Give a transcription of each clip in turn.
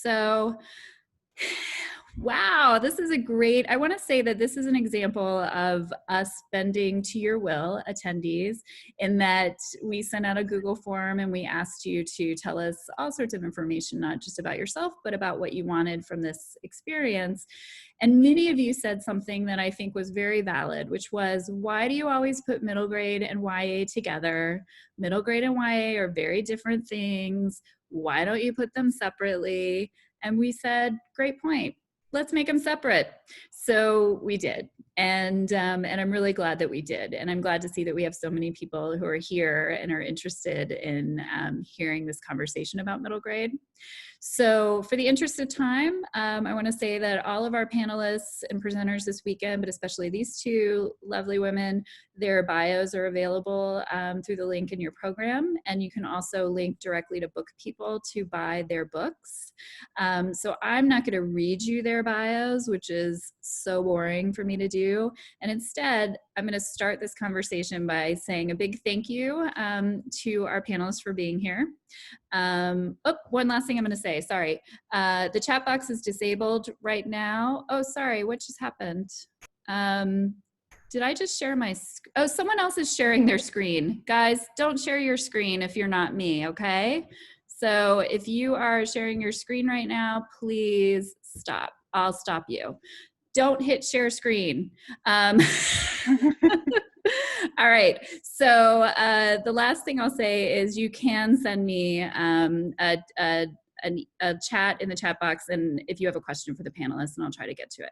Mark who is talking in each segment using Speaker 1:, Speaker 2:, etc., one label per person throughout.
Speaker 1: So, wow, this is a great, I want to say that this is an example of us bending to your will, attendees, in that we sent out a Google form and we asked you to tell us all sorts of information, not just about yourself, but about what you wanted from this experience. And many of you said something that I think was very valid, which was, why do you always put middle grade and YA together? Middle grade and YA are very different things. Why don't you put them separately? And we said, great point. Let's make them separate. So we did. And I'm really glad that we did. And I'm glad to see that we have so many people who are here and are interested in hearing this conversation about middle grade. So for the interest of time, I want to say that all of our panelists and presenters this weekend, but especially these two lovely women, their bios are available through the link in your program. And you can also link directly to book people to buy their books. So I'm not going to read you their bios, which is so boring for me to do. And instead, I'm going to start this conversation by saying a big thank you to our panelists for being here. One last thing I'm going to say, sorry. The chat box is disabled right now. Oh, sorry, what just happened? Did I just share my, oh, someone else is sharing their screen. Guys, don't share your screen if you're not me, okay? So if you are sharing your screen right now, please stop. I'll stop you. Don't hit share screen. All right, so the last thing I'll say is you can send me a chat in the chat box, and if you have a question for the panelists, and I'll try to get to it.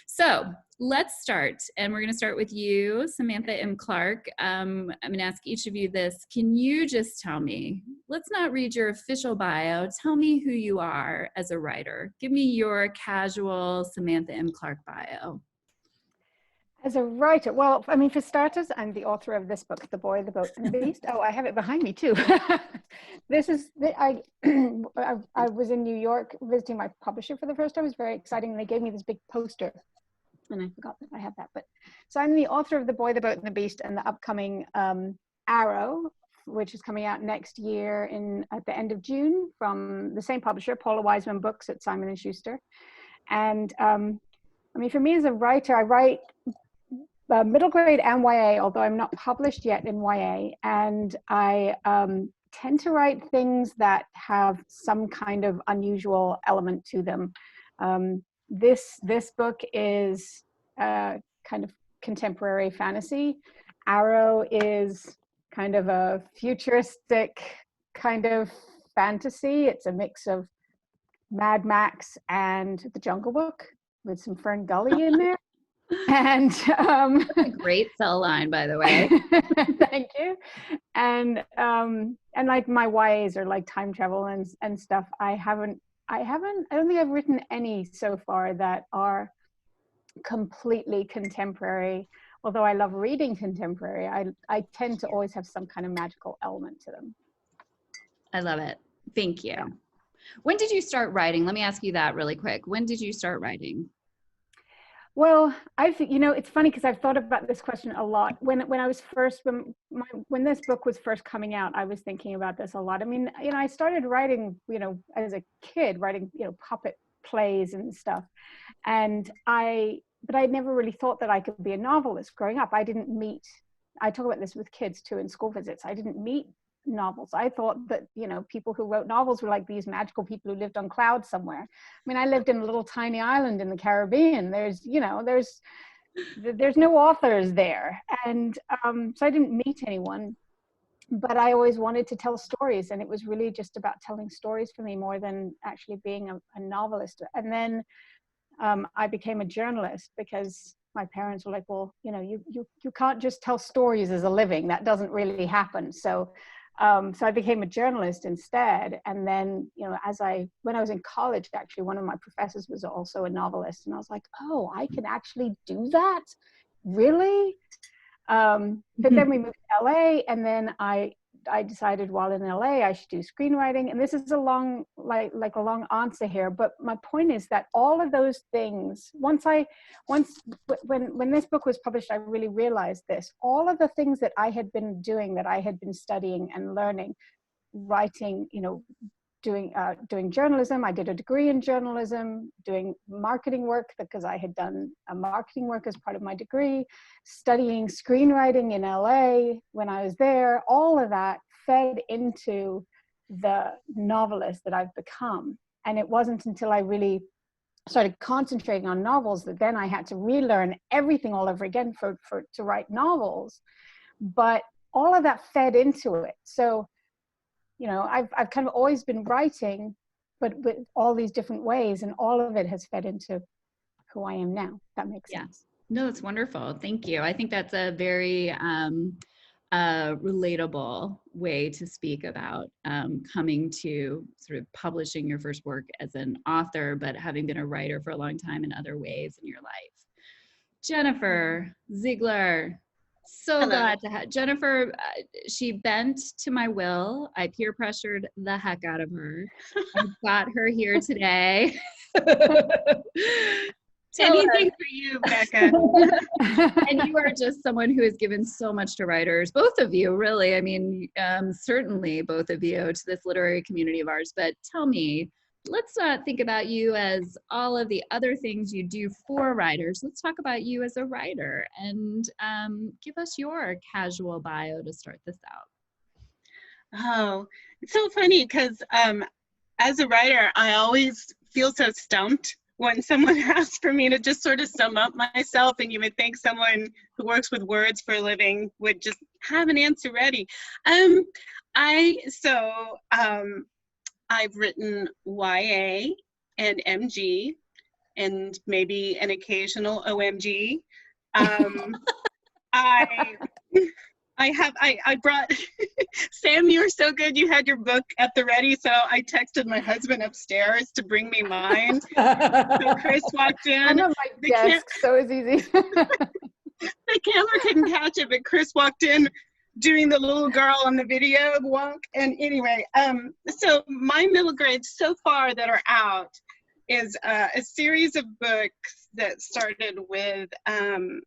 Speaker 1: So let's start, and we're going to start with you, Samantha M. Clark. I'm going to ask each of you this. Can you just tell me, let's not read your official bio, tell me who you are as a writer. Give me your casual Samantha M. Clark bio.
Speaker 2: As a writer, well, I mean, for starters, I'm the author of this book, The Boy, the Boat, and the Beast. Oh, I have it behind me too. I was in New York visiting my publisher for the first time. It was very exciting. They gave me this big poster, and I forgot that I had that. But so I'm the author of The Boy, the Boat, and the Beast, and the upcoming Arrow, which is coming out next year at the end of June from the same publisher, Paula Wiseman Books at Simon & Schuster. And I mean, for me as a writer, I write middle grade and YA, although I'm not published yet in YA, and I tend to write things that have some kind of unusual element to them. This book is kind of contemporary fantasy. Arrow is kind of a futuristic kind of fantasy. It's a mix of Mad Max and The Jungle Book with some Fern Gully in there. And that's
Speaker 1: a great cell line, by the way.
Speaker 2: Thank you. And like my YAs are like time travel and stuff. I don't think I've written any so far that are completely contemporary. Although I love reading contemporary, I tend to always have some kind of magical element to them.
Speaker 1: I love it. Thank you. Yeah. When did you start writing? Let me ask you that really quick. When did you start writing?
Speaker 2: Well, it's funny because I've thought about this question a lot. When this book was first coming out, I was thinking about this a lot. I mean, I started writing, as a kid, writing, puppet plays and stuff. But I never really thought that I could be a novelist growing up. I talk about this with kids too in school visits. I didn't meet novels. I thought that, people who wrote novels were like these magical people who lived on clouds somewhere. I mean, I lived in a little tiny island in the Caribbean. There's no authors there. And so I didn't meet anyone, but I always wanted to tell stories. And it was really just about telling stories for me more than actually being a novelist. And then I became a journalist because my parents were like, well, you can't just tell stories as a living. That doesn't really happen. So I became a journalist instead. And then, when I was in college, actually, one of my professors was also a novelist. And I was like, oh, I can actually do that? Really? But then we moved to LA, and then I decided while in LA I should do screenwriting. And this is a long answer here, but my point is that all of those things, when this book was published, I really realized this. All of the things that I had been doing, that I had been studying and learning, writing, doing journalism. I did a degree in journalism, doing marketing work because I had done a marketing work as part of my degree, studying screenwriting in LA when I was there. All of that fed into the novelist that I've become. And it wasn't until I really started concentrating on novels that then I had to relearn everything all over again to write novels. But all of that fed into it. So, you know, I've kind of always been writing, but with all these different ways, and all of it has fed into who I am now. That makes sense.
Speaker 1: No, that's wonderful. Thank you. I think that's a very relatable way to speak about coming to sort of publishing your first work as an author, but having been a writer for a long time in other ways in your life. Jennifer Ziegler. So
Speaker 3: Hello.
Speaker 1: glad to have Jennifer. She bent to my will. I peer pressured the heck out of her. I got her here today.
Speaker 3: Anything for you, Becca.
Speaker 1: And you are just someone who has given so much to writers, both of you, really. I mean, certainly both of you, to this literary community of ours. But tell me, let's not think about you as all of the other things you do for writers. Let's talk about you as a writer, and give us your casual bio to start this out.
Speaker 3: Oh, it's so funny because as a writer, I always feel so stumped when someone asks for me to just sort of sum up myself, and you would think someone who works with words for a living would just have an answer ready. I've written YA and MG and maybe an occasional OMG. I brought, Sam, you were so good. You had your book at the ready. So I texted my husband upstairs to bring me mine. So Chris walked in.
Speaker 2: I'm at my desk, so it's easy.
Speaker 3: The camera couldn't catch it, but Chris walked in doing the little girl on the video walk. And anyway, so my middle grades so far that are out is a series of books that started with Revenge of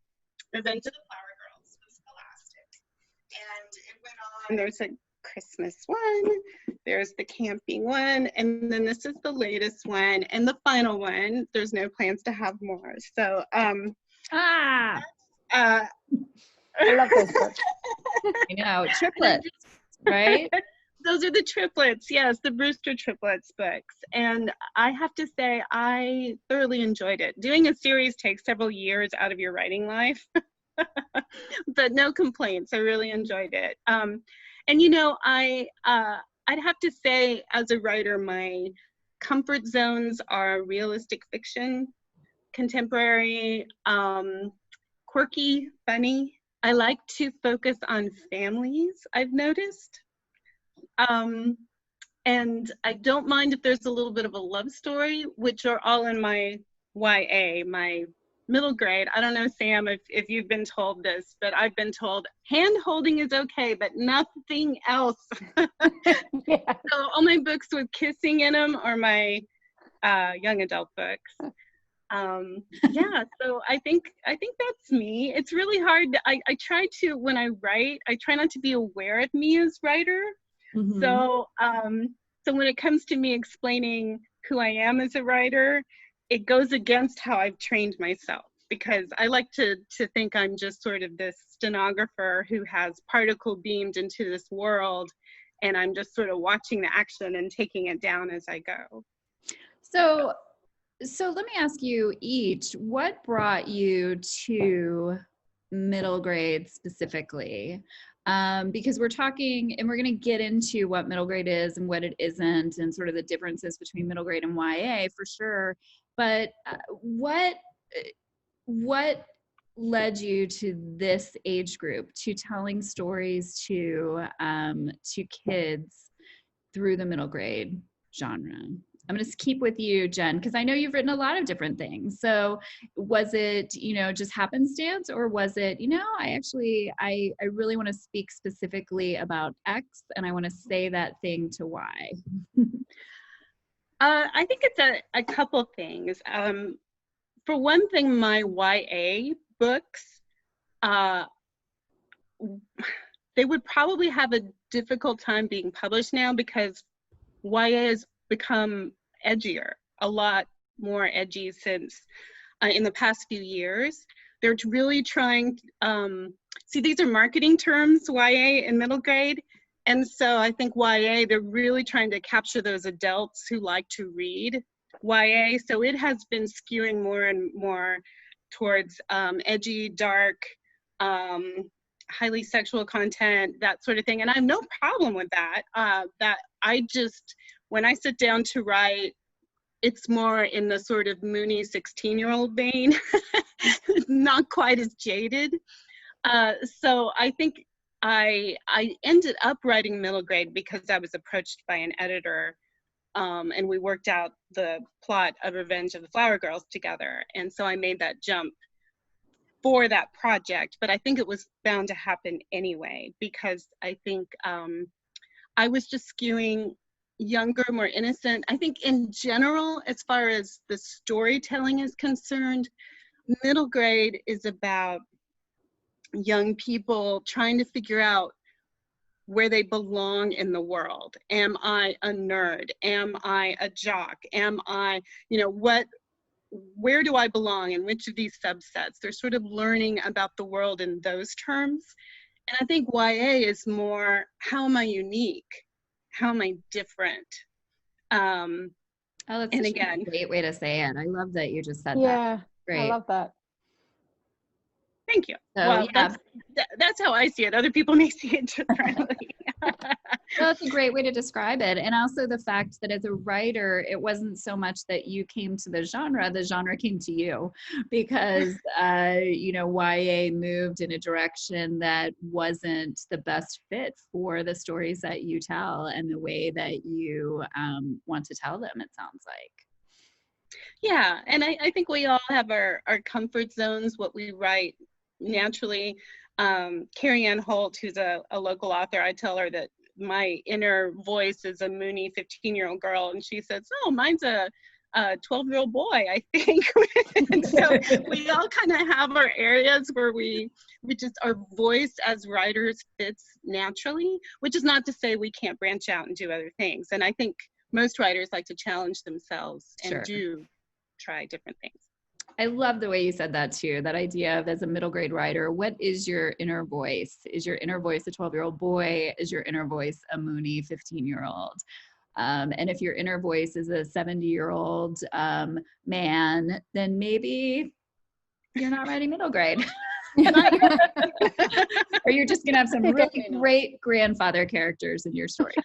Speaker 3: the Flower Girls with Scholastic. And it went on, there's a Christmas one, there's the camping one, and then this is the latest one, and the final one. There's no plans to have more. So,
Speaker 2: I love those books.
Speaker 1: I know, triplets, right?
Speaker 3: Those are the triplets, yes, the Brewster triplets books. And I have to say, I thoroughly enjoyed it. Doing a series takes several years out of your writing life, but no complaints. I really enjoyed it. And you know, I'd have to say, as a writer, my comfort zones are realistic fiction, contemporary, quirky, funny. I like to focus on families, I've noticed. And I don't mind if there's a little bit of a love story, which are all in my YA, my middle grade. I don't know, Sam, if you've been told this, but I've been told hand holding is okay, but nothing else.
Speaker 2: Yeah.
Speaker 3: So all my books with kissing in them are my young adult books. Yeah, so I think that's me. It's really hard. I try to, when I write, I try not to be aware of me as writer.
Speaker 1: Mm-hmm.
Speaker 3: So when it comes to me explaining who I am as a writer, it goes against how I've trained myself, because I like to think I'm just sort of this stenographer who has particle beamed into this world, and I'm just sort of watching the action and taking it down as I go.
Speaker 1: So let me ask you each, what brought you to middle grade specifically? Because we're talking, and we're going to get into what middle grade is and what it isn't, and sort of the differences between middle grade and YA for sure. But what led you to this age group, to telling stories to kids through the middle grade genre? I'm going to keep with you, Jen, because I know you've written a lot of different things. So was it, just happenstance, or was it, I really want to speak specifically about X, and I want to say that thing to Y?
Speaker 3: I think it's a couple things. For one thing, my YA books, they would probably have a difficult time being published now, because YA is become edgier, a lot more edgy since in the past few years. They're really trying, see, these are marketing terms, YA and middle grade. And so I think YA, they're really trying to capture those adults who like to read YA. So it has been skewing more and more towards edgy, dark, highly sexual content, that sort of thing. And I have no problem with that. That I just, when I sit down to write, it's more in the sort of moony 16-year-old vein, not quite as jaded. So I think I ended up writing middle grade because I was approached by an editor, and we worked out the plot of Revenge of the Flower Girls together. And so I made that jump for that project, but I think it was bound to happen anyway, because I think I was just skewing younger, more innocent. I think in general, as far as the storytelling is concerned, middle grade is about young people trying to figure out where they belong in the world. Am I a nerd? Am I a jock? Am I, you know, where do I belong in which of these subsets? They're sort of learning about the world in those terms. And I think YA is more, how am I unique? How am I different?
Speaker 1: Oh, that's
Speaker 3: and
Speaker 1: such
Speaker 3: again,
Speaker 1: a great way to say it. I love that you just said that.
Speaker 2: Yeah,
Speaker 1: Great.
Speaker 2: I love that.
Speaker 3: Thank you.
Speaker 1: So,
Speaker 3: well,
Speaker 1: yeah.
Speaker 3: that's how I see it. Other people may see it differently.
Speaker 1: Well, that's a great way to describe it. And also the fact that as a writer, it wasn't so much that you came to the genre came to you, because, you know, YA moved in a direction that wasn't the best fit for the stories that you tell and the way that you want to tell them, it sounds like.
Speaker 3: Yeah, and I think we all have our comfort zones, what we write naturally. Carrie Ann Holt, who's a local author, I tell her that my inner voice is a moony 15-year-old girl, and she says, oh, mine's a 12-year-old boy, I think. And so we all kind of have our areas where we just, our voice as writers fits naturally, which is not to say we can't branch out and do other things. And I think most writers like to challenge themselves and
Speaker 1: Sure.
Speaker 3: do try different things.
Speaker 1: I love the way you said that too, that idea of, as a middle grade writer, what is your inner voice? Is your inner voice a 12-year-old boy? Is your inner voice a moony 15-year-old? And if your inner voice is a 70-year-old man, then maybe you're not writing middle grade. Or you're just going to have some really great grandfather characters in your stories.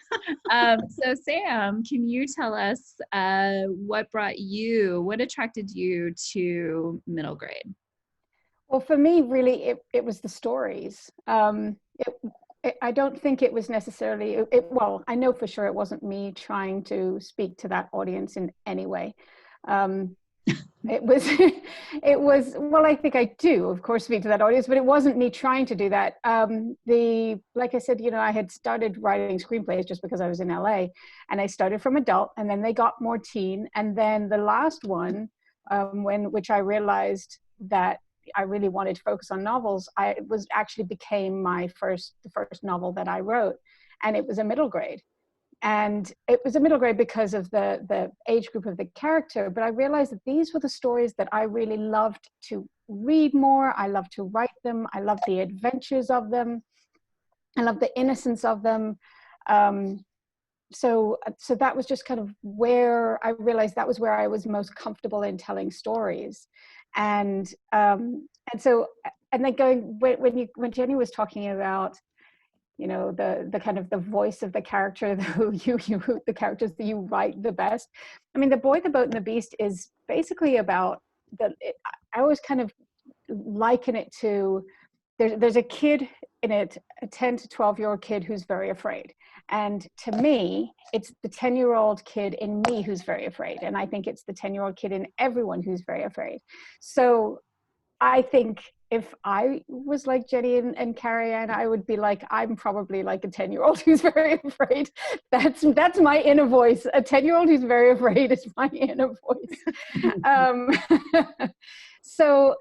Speaker 1: So Sam, can you tell us what attracted you to middle grade?
Speaker 2: Well, for me, really, it was the stories. I don't think it was necessarily, well, I know for sure it wasn't me trying to speak to that audience in any way. It was, well, I think I do, of course, speak to that audience, but it wasn't me trying to do that. Like I said, you know, I had started writing screenplays just because I was in LA, and I started from adult, and then they got more teen. And then the last one, which I realized that I really wanted to focus on novels, became the first novel that I wrote, and it was a middle grade. And it was a middle grade because of the age group of the character, but I realized that these were the stories that I really loved to read more. I loved to write them. I loved the adventures of them. I loved the innocence of them. So that was just kind of where I realized that was where I was most comfortable in telling stories. And then when Jenny was talking about, you know, the kind of the voice of the character, the characters that you write the best. I mean, The Boy, the Boat, and the Beast is basically about I always kind of liken it to, there's a kid in it, a 10 to 12-year-old kid who's very afraid. And to me, it's the 10-year-old kid in me who's very afraid. And I think it's the 10-year-old kid in everyone who's very afraid. So I think if I was like Jenny and Carrie Ann, I would be like, I'm probably like a 10-year-old who's very afraid. That's my inner voice. A 10-year-old who's very afraid is my inner voice. So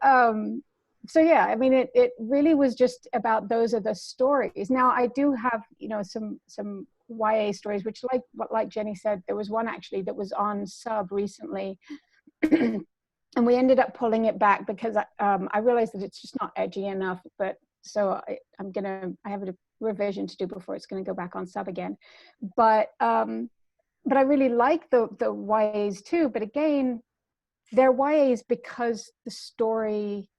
Speaker 2: yeah, I mean, it really was just about, those are the stories. Now I do have, you know, some YA stories, which like Jenny said, there was one actually that was on sub recently. And we ended up pulling it back because I realized that it's just not edgy enough. But so I have a revision to do before it's going to go back on sub again. But I really like the YAs too. But again, they're YAs because the story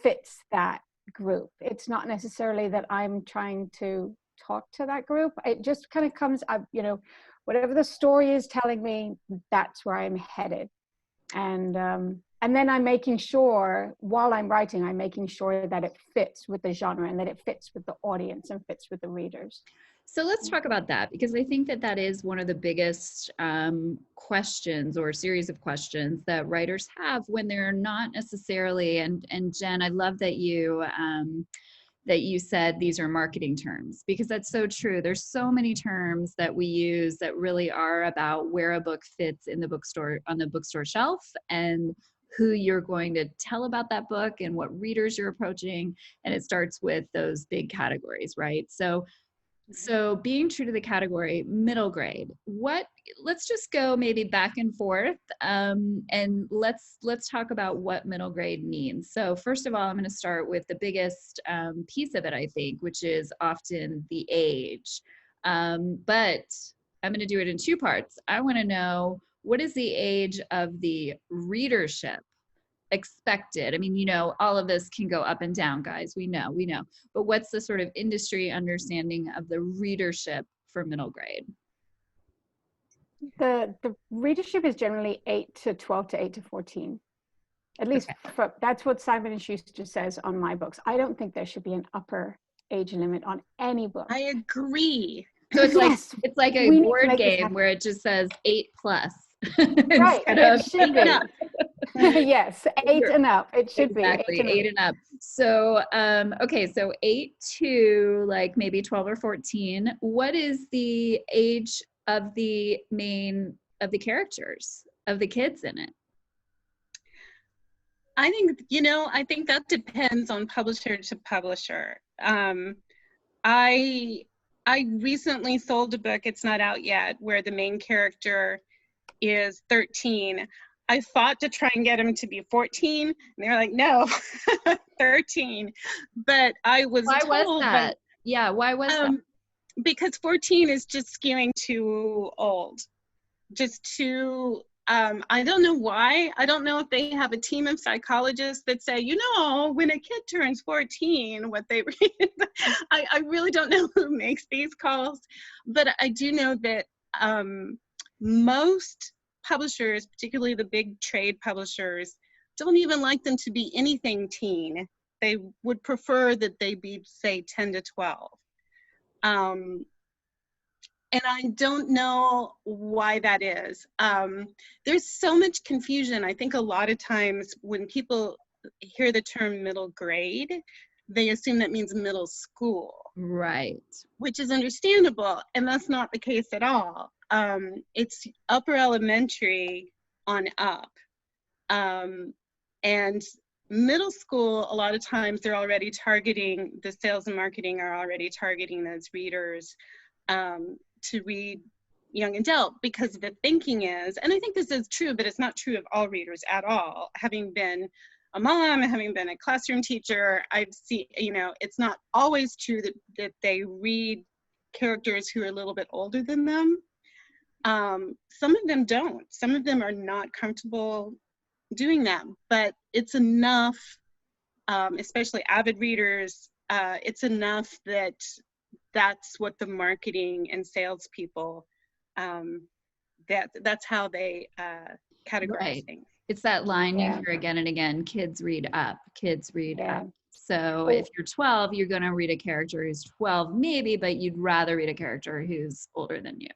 Speaker 2: fits that group. It's not necessarily that I'm trying to talk to that group. It just kind of comes up, whatever the story is telling me, that's where I'm headed. And then I'm making sure, while I'm writing, I'm making sure that it fits with the genre and that it fits with the audience and fits with the readers.
Speaker 1: So let's talk about that, because I think that is one of the biggest questions or series of questions that writers have when they're not necessarily, and Jen, I love that you said these are marketing terms, because that's so true. There's so many terms that we use that really are about where a book fits in the bookstore, on the bookstore shelf, and who you're going to tell about that book and what readers you're approaching. And it starts with those big categories, right? So being true to the category, middle grade, let's just go maybe back and forth, and let's talk about what middle grade means. So first of all, I'm going to start with the biggest piece of it, I think, which is often the age. But I'm going to do it in two parts. I want to know, what is the age of the readership expected? I mean, all of this can go up and down, guys. We know. But what's the sort of industry understanding of the readership for middle grade?
Speaker 2: The readership is generally 8 to 12 to 8 to 14. At least that's what Simon & Schuster says on my books. I don't think there should be an upper age limit on any book.
Speaker 3: I agree.
Speaker 1: So it's
Speaker 2: yes,
Speaker 1: like a board game where it just says 8+.
Speaker 2: Right, it should be. Yes, 8 and up. It should
Speaker 1: exactly,
Speaker 2: be
Speaker 1: 8 and up. So, okay, so 8 to like maybe 12 or 14. What is the age of the characters, of the kids in it?
Speaker 3: I think that depends on publisher to publisher. I recently sold a book, it's not out yet, where the main character is 13. I fought to try and get him to be 14, and they were like, no, 13. But I was
Speaker 1: Why
Speaker 3: told
Speaker 1: was that? Yeah, why was that?
Speaker 3: Because 14 is just skewing too old. Just too, I don't know why. I don't know if they have a team of psychologists that say, when a kid turns 14, what they read. I really don't know who makes these calls. But I do know that most publishers, particularly the big trade publishers, don't even like them to be anything teen. They would prefer that they be, say, 10 to 12. And I don't know why that is. There's so much confusion. I think a lot of times when people hear the term middle grade, they assume that means middle school.
Speaker 1: Right.
Speaker 3: Which is understandable, and that's not the case at all. It's upper elementary on up. And middle school, a lot of times they're already targeting, the sales and marketing are already targeting those readers to read young adult, because the thinking is, and I think this is true, but it's not true of all readers at all. Having been a mom, having been a classroom teacher, I've seen, it's not always true that they read characters who are a little bit older than them. Some of them don't. Some of them are not comfortable doing that, but it's enough, especially avid readers, it's enough that that's what the marketing and salespeople, that's how they categorize things.
Speaker 1: It's that line you hear again and again, kids read up, kids read up. So if you're 12, you're going to read a character who's 12 maybe, but you'd rather read a character who's older than you.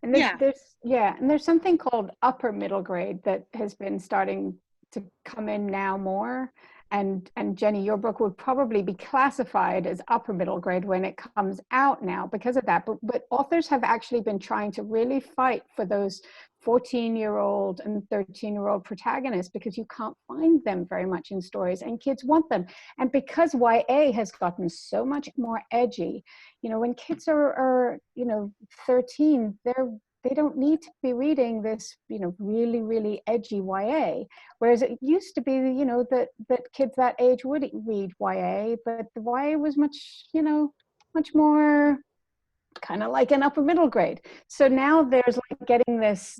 Speaker 2: And there's something called upper middle grade that has been starting to come in now more. And Jenny, your book would probably be classified as upper middle grade when it comes out now because of that. But authors have actually been trying to really fight for those 14-year-old and 13-year-old protagonists, because you can't find them very much in stories, and kids want them. And because YA has gotten so much more edgy, you know, when kids are 13, they don't need to be reading this, you know, really, really edgy YA. Whereas it used to be, you know, that kids that age would read YA, but the YA was much, you know, much more kind of like an upper middle grade. So now there's like getting this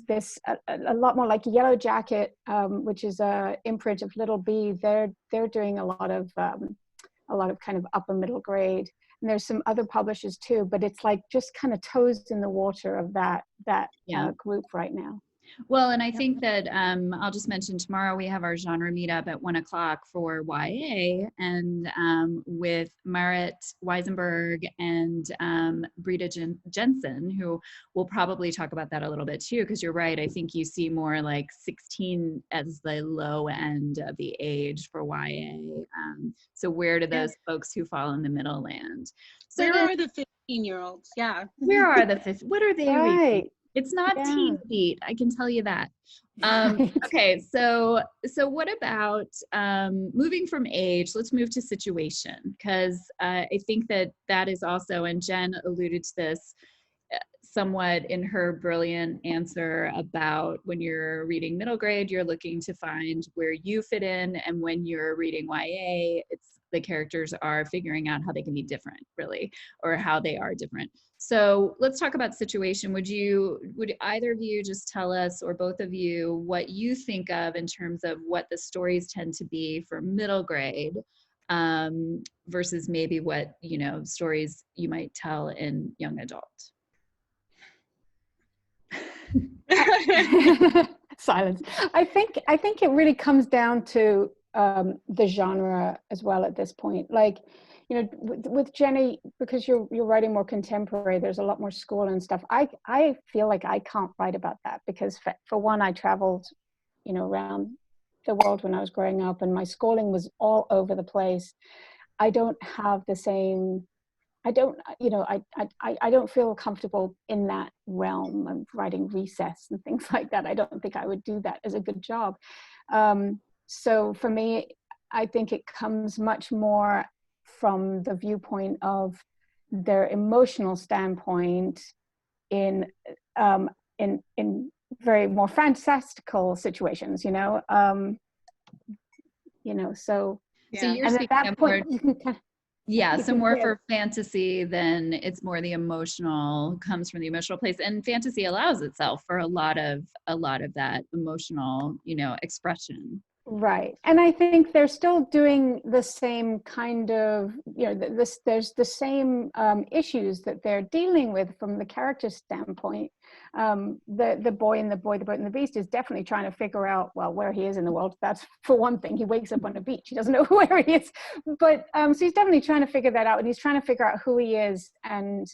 Speaker 2: a lot more like Yellow Jacket, which is a imprint of Little B. They're doing a lot of kind of upper middle grade. And there's some other publishers too, but it's like just kind of toes in the water of that group right now.
Speaker 1: Well, and I think that I'll just mention tomorrow we have our genre meetup at 1 o'clock for YA, and with Marit Weisenberg and Brita Jensen, who will probably talk about that a little bit too, because you're right. I think you see more like 16 as the low end of the age for YA. So where do those folks who fall in the middle land? So
Speaker 3: where are the 15-year-olds? Yeah.
Speaker 1: Where are the 15? What are they reading? It's not Teen Beat, I can tell you that. Okay, so what about moving from age? Let's move to situation, because I think that is also, and Jen alluded to this somewhat in her brilliant answer about when you're reading middle grade, you're looking to find where you fit in, and when you're reading YA, it's the characters are figuring out how they can be different, really, or how they are different. So let's talk about situation. Would either of you just tell us, or both of you, what you think of in terms of what the stories tend to be for middle grade versus maybe what, you know, stories you might tell in young adult?
Speaker 2: Silence. I think it really comes down to the genre as well at this point. Like, you know, with Jenny, because you're writing more contemporary, there's a lot more school and stuff. I feel like I can't write about that because for one, I traveled, you know, around the world when I was growing up, and my schooling was all over the place. I don't have the same, I don't feel comfortable in that realm of writing recess and things like that. I don't think I would do that as a good job. So for me, I think it comes much more from the viewpoint of their emotional standpoint in very more fantastical situations, you know. So
Speaker 1: you're speaking of more, so more for fantasy, then it's more the emotional, comes from the emotional place, and fantasy allows itself for a lot of that emotional, you know, expression.
Speaker 2: Right. And I think they're still doing the same kind of, you know, there's the same issues that they're dealing with from the character standpoint. The boy in The Boy, the Boat and the Beast is definitely trying to figure out, well, where he is in the world. That's for one thing. He wakes up on a beach. He doesn't know where he is. But so he's definitely trying to figure that out. And he's trying to figure out who he is and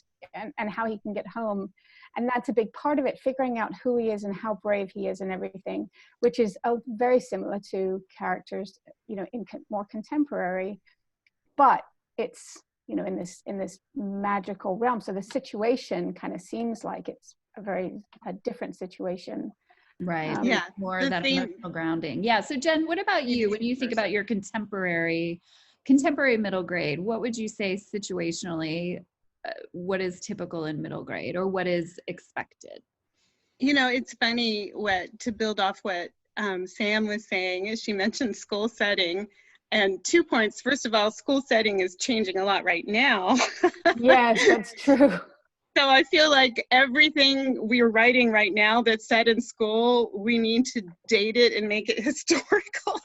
Speaker 2: how he can get home. And that's a big part of it, figuring out who he is and how brave he is and everything, which is very similar to characters, you know, in more contemporary, but it's, you know, in this magical realm. So the situation kind of seems like it's a different situation.
Speaker 1: Right. More of that emotional grounding. Yeah. So Jen, what about you? When you think about your contemporary middle grade, what would you say situationally? What is typical in middle grade, or what is expected?
Speaker 3: You know, it's funny to build off what Sam was saying, as she mentioned school setting, and 2 points. First of all, school setting is changing a lot right now.
Speaker 2: Yes, that's true.
Speaker 3: So I feel like everything we're writing right now that's set in school, we need to date it and make it historical,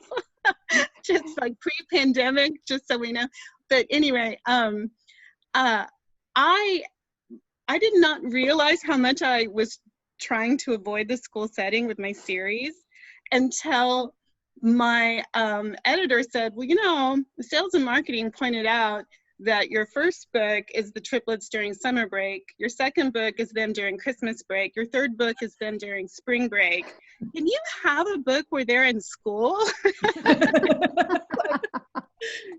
Speaker 3: just like pre-pandemic, just so we know. But anyway, I did not realize how much I was trying to avoid the school setting with my series until my editor said, well, you know, sales and marketing pointed out that your first book is the triplets during summer break, your second book is them during Christmas break, your third book is them during spring break. Can you have a book where they're in school?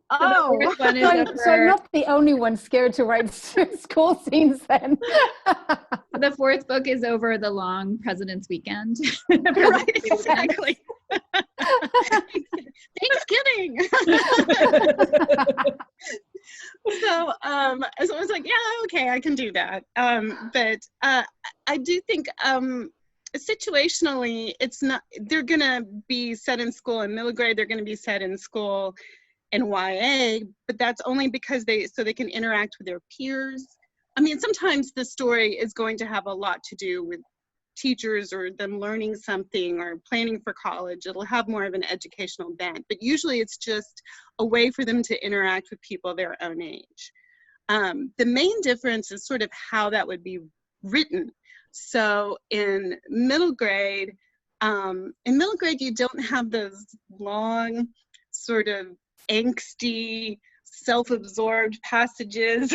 Speaker 2: Oh, so I'm not the only one scared to write school scenes then.
Speaker 1: The fourth book is over the long President's Weekend.
Speaker 3: Right, exactly. Thanksgiving. So I was like, yeah, okay, I can do that. But I do think situationally, it's not, they're gonna be set in school in middle grade, they're gonna be set in school in YA, but that's only because so they can interact with their peers. I mean, sometimes the story is going to have a lot to do with teachers or them learning something or planning for college. It'll have more of an educational bent, but usually it's just a way for them to interact with people their own age. The main difference is sort of how that would be written. So in middle grade, you don't have those long sort of angsty, self-absorbed passages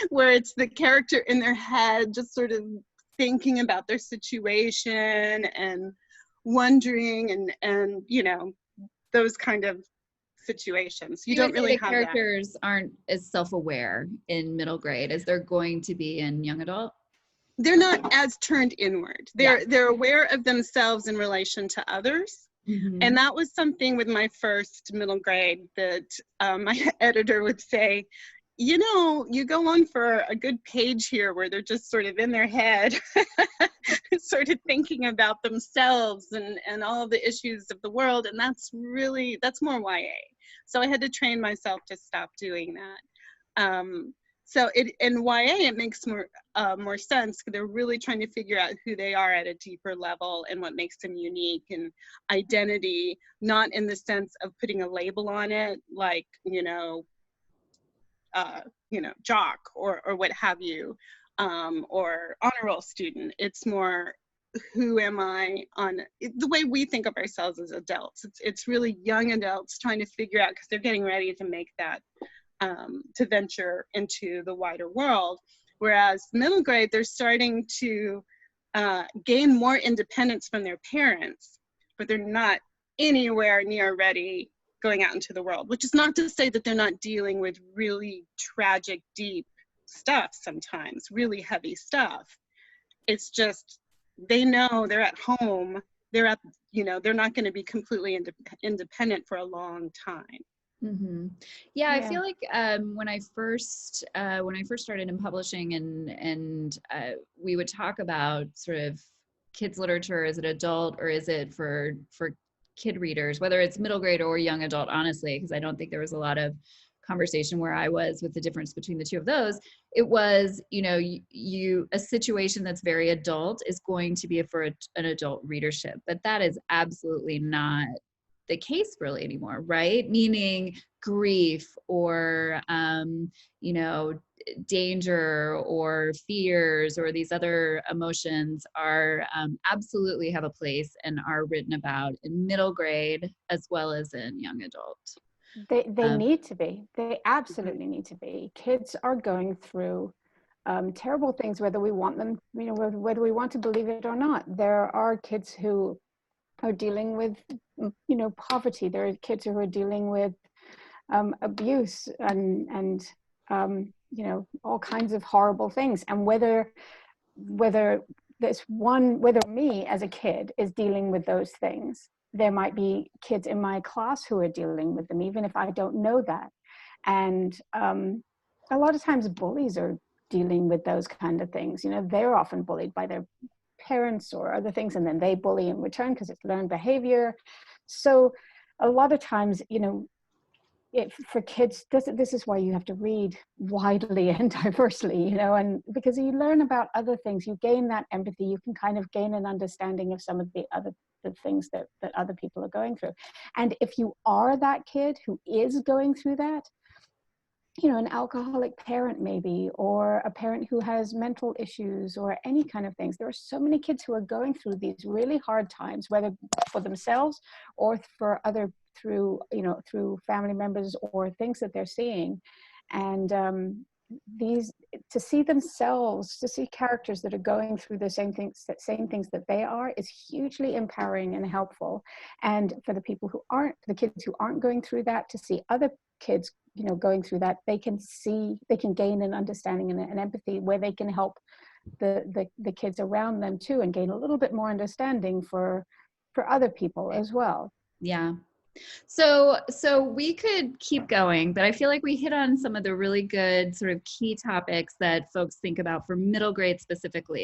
Speaker 3: where it's the character in their head just sort of thinking about their situation and wondering and you know, those kind of situations. You don't really have that.
Speaker 1: Characters aren't as self-aware in middle grade as they're going to be in young adult.
Speaker 3: They're not as turned inward. They're aware of themselves in relation to others. Mm-hmm. And that was something with my first middle grade that my editor would say, you know, you go on for a good page here where they're just sort of in their head, sort of thinking about themselves and all of the issues of the world. And that's more YA. So I had to train myself to stop doing that. So in YA, it makes more sense because they're really trying to figure out who they are at a deeper level and what makes them unique and identity, not in the sense of putting a label on it, like, jock or what have you, or honor roll student. It's more, who am I on the way we think of ourselves as adults. It's really young adults trying to figure out, because they're getting ready to make that, to venture into the wider world. Whereas middle grade, they're starting to gain more independence from their parents, but they're not anywhere near ready going out into the world, which is not to say that they're not dealing with really tragic, deep stuff sometimes, really heavy stuff. It's just, they know they're at home, they're not going to be completely independent for a long time.
Speaker 1: Mm-hmm. Yeah, I feel like when I first started in publishing and we would talk about sort of kids literature, is it adult or is it for kid readers, whether it's middle grade or young adult, honestly, because I don't think there was a lot of conversation where I was with the difference between the two of those. It was, a situation that's very adult is going to be for an adult readership, but that is absolutely not the case really anymore, right? Meaning grief or, danger or fears or these other emotions are absolutely have a place and are written about in middle grade as well as in young adult.
Speaker 2: They need to be. They absolutely need to be. Kids are going through terrible things, whether we want them, whether we want to believe it or not. There are kids who are dealing with, poverty. There are kids who are dealing with abuse and all kinds of horrible things. And whether me as a kid is dealing with those things, there might be kids in my class who are dealing with them, even if I don't know that. And a lot of times bullies are dealing with those kind of things. They're often bullied by their parents or other things, and then they bully in return because it's learned behavior. So a lot of times, for kids, this is why you have to read widely and diversely, and because you learn about other things, you gain that empathy, you can kind of gain an understanding of some of the things that other people are going through. And if you are that kid who is going through that, an alcoholic parent maybe, or a parent who has mental issues or any kind of things. There are so many kids who are going through these really hard times, whether for themselves or for other through, you know, through family members or things that they're seeing. And these, to see themselves, to see characters that are going through the same things that they are, is hugely empowering and helpful. And for the people who aren't, the kids who aren't going through that, to see other kids, you know, going through that, they can gain an understanding and an empathy where they can help the kids around them too, and gain a little bit more understanding for other people as well.
Speaker 1: Yeah. So we could keep going, but I feel like we hit on some of the really good sort of key topics that folks think about for middle grade specifically.